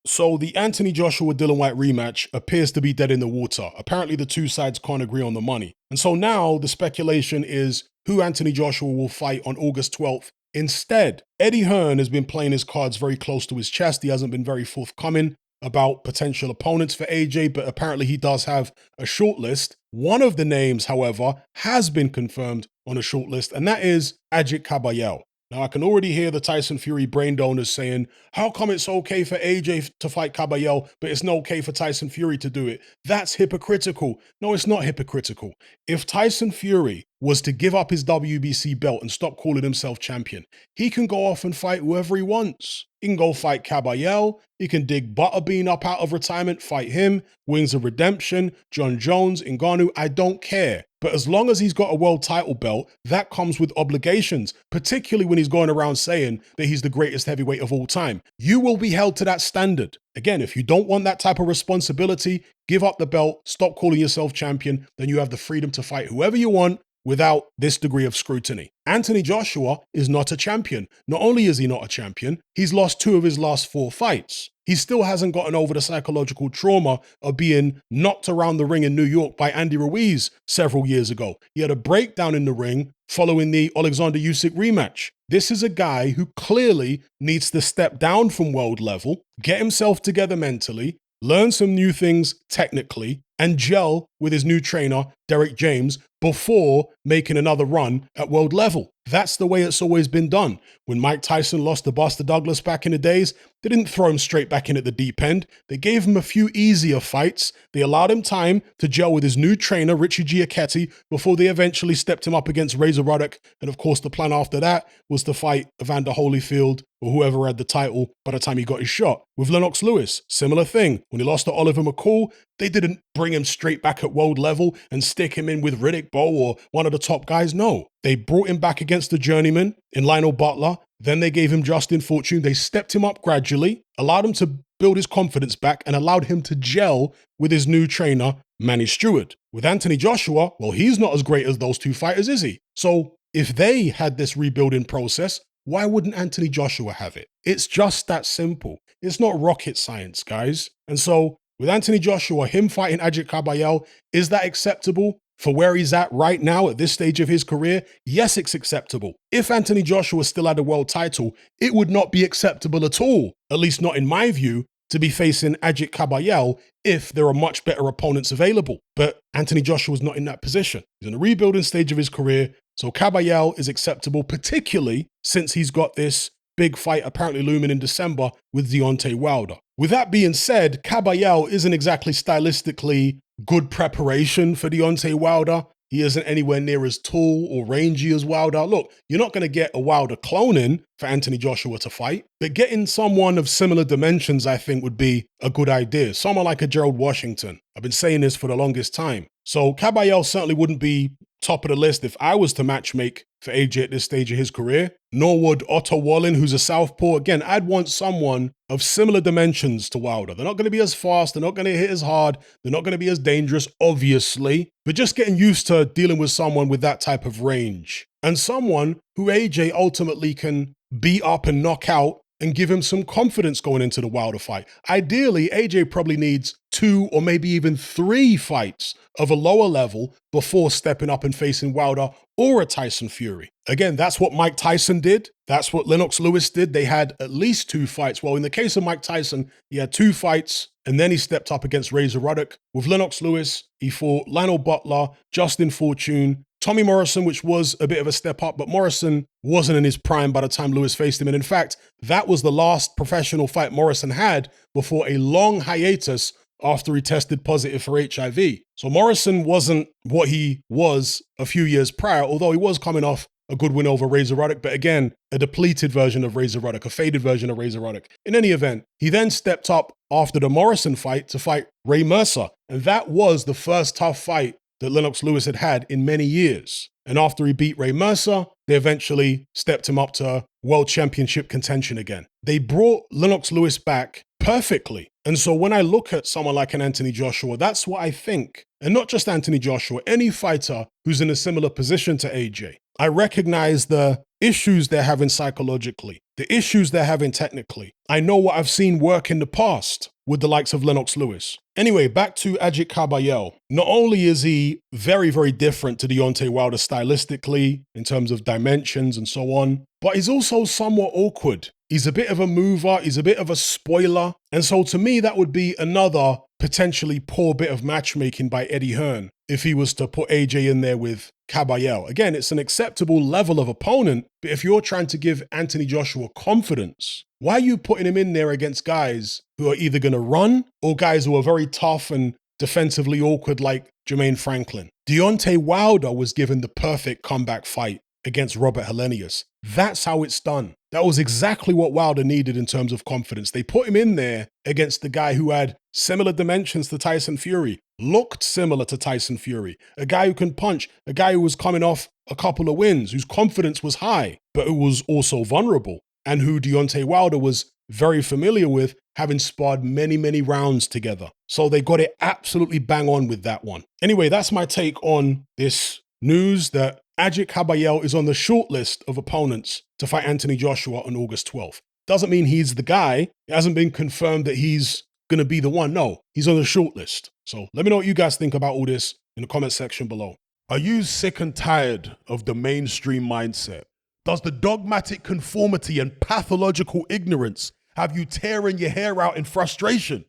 So the Anthony Joshua-Dillian White rematch appears to be dead in the water. Apparently the two sides can't agree on the money. And so now the speculation is who Anthony Joshua will fight on August 12th instead. Eddie Hearn has been playing his cards very close to his chest. He hasn't been very forthcoming about potential opponents for AJ, but apparently he does have a shortlist. One of the names, however, has been confirmed on a shortlist, and that is Ajit Kabayel. Now, I can already hear the Tyson Fury brain donors saying, how come it's okay for AJ to fight Kabayel, but it's not okay for Tyson Fury to do it? That's hypocritical. No, it's not hypocritical. If Tyson Fury was to give up his WBC belt and stop calling himself champion, he can go off and fight whoever he wants. He can go fight Kabayel. He can dig Butterbean up out of retirement, fight him, Wings of Redemption, John Jones, Ngannou. I don't care. But as long as he's got a world title belt, that comes with obligations, particularly when he's going around saying that he's the greatest heavyweight of all time. You will be held to that standard. Again, if you don't want that type of responsibility, give up the belt, stop calling yourself champion, then you have the freedom to fight whoever you want without this degree of scrutiny. Anthony Joshua is not a champion. Not only is he not a champion, he's lost 2 of his last 4 fights. He still hasn't gotten over the psychological trauma of being knocked around the ring in New York by Andy Ruiz several years ago. He had a breakdown in the ring following the Alexander Usyk rematch. This is a guy who clearly needs to step down from world level, get himself together mentally, learn some new things technically, and gel with his new trainer, Derek James, before making another run at world level. That's the way it's always been done. When Mike Tyson lost to Buster Douglas back in the days, they didn't throw him straight back in at the deep end. They gave him a few easier fights. They allowed him time to gel with his new trainer, Richie Giacchetti, before they eventually stepped him up against Razor Ruddock. And of course, the plan after that was to fight Evander Holyfield or whoever had the title by the time he got his shot. With Lennox Lewis, similar thing. When he lost to Oliver McCall, they didn't bring him straight back at world level and stick him in with Riddick Bowe or one of the top guys. No, they brought him back against the journeyman in Lionel Butler. Then they gave him Justin Fortune. They stepped him up gradually, allowed him to build his confidence back, and allowed him to gel with his new trainer, Manny Stewart. With Anthony Joshua, well, he's not as great as those 2 fighters, is he? So if they had this rebuilding process, why wouldn't Anthony Joshua have it? It's just that simple. It's not rocket science, guys. And so with Anthony Joshua, him fighting Ajit Kabayel, is that acceptable for where he's at right now at this stage of his career? Yes, it's acceptable. If Anthony Joshua still had a world title, it would not be acceptable at all, at least not in my view, to be facing Ajit Kabayel if there are much better opponents available. But Anthony Joshua's not in that position. He's in a rebuilding stage of his career, so Kabayel is acceptable, particularly since he's got this big fight apparently looming in December with Deontay Wilder. With that being said, Kabayel isn't exactly stylistically good preparation for Deontay Wilder. He isn't anywhere near as tall or rangy as Wilder. Look, you're not going to get a Wilder clone in for Anthony Joshua to fight, but getting someone of similar dimensions, I think, would be a good idea. Someone like a Gerald Washington. I've been saying this for the longest time. So Kabayel certainly wouldn't be top of the list if I was to matchmake for AJ at this stage of his career, nor would Otto Wallin, who's a southpaw. Again, I'd want someone of similar dimensions to Wilder. They're not going to be as fast, they're not going to hit as hard, they're not going to be as dangerous, obviously, but just getting used to dealing with someone with that type of range. And someone who AJ ultimately can beat up and knock out and give him some confidence going into the Wilder fight. Ideally, AJ probably needs 2 or maybe even 3 fights of a lower level before stepping up and facing Wilder or a Tyson Fury. Again, that's what Mike Tyson did. That's what Lennox Lewis did. They had at least 2 fights. Well, in the case of Mike Tyson, he had 2 fights and then he stepped up against Razor Ruddock. With Lennox Lewis, he fought Lionel Butler, Justin Fortune, Tommy Morrison, which was a bit of a step up, but Morrison wasn't in his prime by the time Lewis faced him. And in fact, that was the last professional fight Morrison had before a long hiatus after he tested positive for HIV. So Morrison wasn't what he was a few years prior, although he was coming off a good win over Razor Ruddock, but again, a depleted version of Razor Ruddock, a faded version of Razor Ruddock. In any event, he then stepped up after the Morrison fight to fight Ray Mercer. And that was the first tough fight that Lennox Lewis had in many years. And after he beat Ray Mercer, they eventually stepped him up to world championship contention again. They brought Lennox Lewis back perfectly. And so when I look at someone like an Anthony Joshua, that's what I think. And not just Anthony Joshua, any fighter who's in a similar position to AJ. I recognize the issues they're having psychologically, the issues they're having technically. I know what I've seen work in the past with the likes of Lennox Lewis. Anyway, back to Ajit Kabayel. Not only is he very, very different to Deontay Wilder stylistically in terms of dimensions and so on, but he's also somewhat awkward. He's a bit of a mover, he's a bit of a spoiler. And so to me, that would be another potentially poor bit of matchmaking by Eddie Hearn if he was to put AJ in there with Kabayel. Again, it's an acceptable level of opponent, but if you're trying to give Anthony Joshua confidence, why are you putting him in there against guys who are either going to run or guys who are very tough and defensively awkward like Jermaine Franklin? Deontay Wilder was given the perfect comeback fight against Robert Helenius. That's how it's done. That was exactly what Wilder needed in terms of confidence. They put him in there against the guy who had similar dimensions to Tyson Fury, looked similar to Tyson Fury, a guy who can punch, a guy who was coming off a couple of wins, whose confidence was high, but who was also vulnerable, and who Deontay Wilder was very familiar with, having sparred many, many rounds together. So they got it absolutely bang on with that one. Anyway, that's my take on this news that Ajit Kabayel is on the short list of opponents to fight Anthony Joshua on August 12th. Doesn't mean he's the guy. It hasn't been confirmed that he's going to be the one. No, he's on the short list. So let me know what you guys think about all this in the comment section below. Are you sick and tired of the mainstream mindset? Does the dogmatic conformity and pathological ignorance have you tearing your hair out in frustration?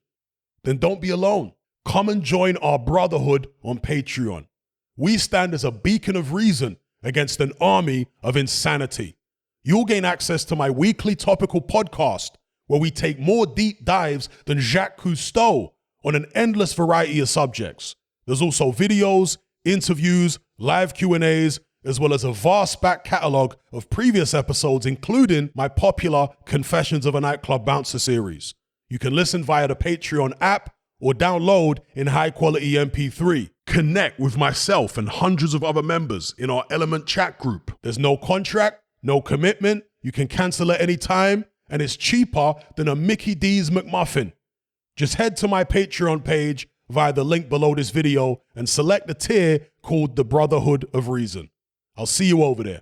Then don't be alone. Come and join our brotherhood on Patreon. We stand as a beacon of reason against an army of insanity. You'll gain access to my weekly topical podcast, where we take more deep dives than Jacques Cousteau on an endless variety of subjects. There's also videos, interviews, live Q&As, as well as a vast back catalog of previous episodes, including my popular Confessions of a Nightclub Bouncer series. You can listen via the Patreon app or download in high-quality MP3. Connect with myself and hundreds of other members in our Element chat group. There's no contract, no commitment, you can cancel at any time, and it's cheaper than a Mickey D's McMuffin. Just head to my Patreon page via the link below this video and select the tier called the Brotherhood of Reason. I'll see you over there.